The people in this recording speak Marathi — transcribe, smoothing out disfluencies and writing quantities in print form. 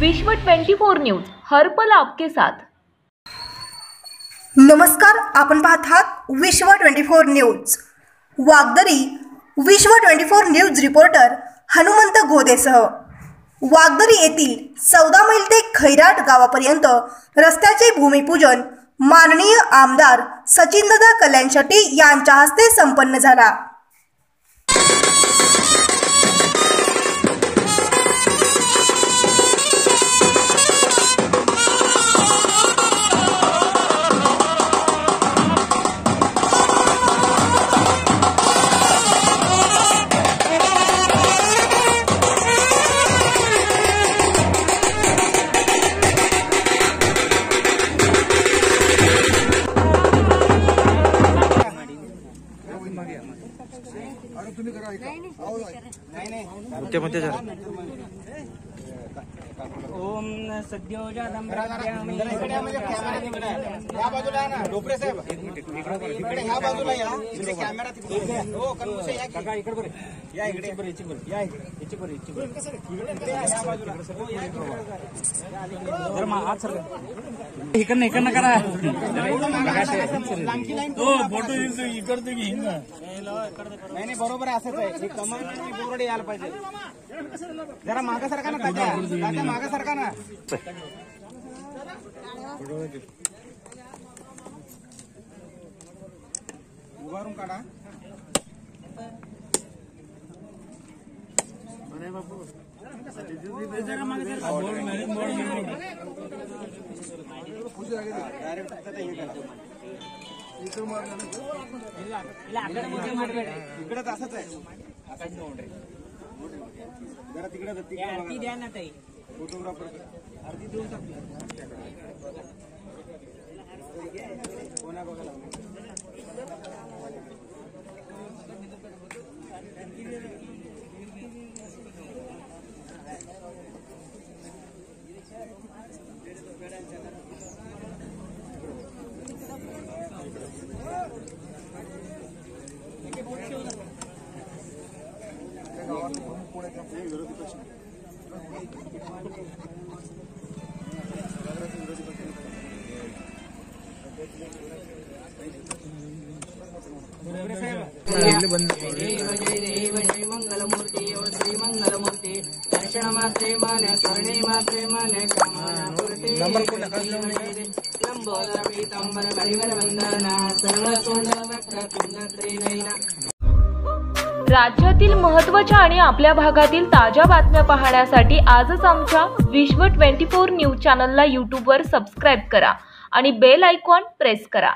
विश्व 24 न्यूज हर पल आपके साथ। नमस्कार, आपण पाहत आहात विश्व 24 न्यूज। वागदरी विश्व 24 न्यूज रिपोर्टर हनुमंत गोदेसह वागदरी येथील 14 मैल ते खैराट गावापर्यंत रस्त्याचे भूमिपूजन माननीय आमदार सचिनदादा कल्याण शेट्टी यांच्या हस्ते संपन्न झाला। ओम सद्यो जातम प्रत्यामि या बाजूला ना डोपरे साहेब इकडे ह्या बाजूला या इकडे कॅमेरा तिकडे हो कन्मुसे या काका इकडे बरे या इकडे बरे इकडे बरे या इकडे बरे इकडे ह्या बाजूला हो या जरा मा हात सर इकडनं करा हो फोटो इकडे घे नाही बरोबर आहे असंच आहे हे कमान आणि बोर्ड यायला पाहिजे जरा मागे सरका ना तात्या मागे सरका ना उभारून काढा अरे बापू जरा मागे इकडे असंच आहे जरा तिकडे द्या ना ताई फोटोग्राफर आरती देऊन टाकली कोणा बघायला जय मंगलमूर्ति श्री मंगलमूर्ति दर्शन मात्रे मन स्वर्णे मात्रे मन कामनापूर्ति लंबोदर पीतांबर परिवर वंदना सर्वतोंड वक्रतुंड त्रिनयना। राज्यातील महत्त्वाच्या आणि आपल्या भागातील ताज्या बातम्या पाहण्यासाठी आजच आमच्या विश्व 24 न्यूज चॅनलला YouTube वर सबस्क्राइब करा आणि बेल आयकॉन प्रेस करा।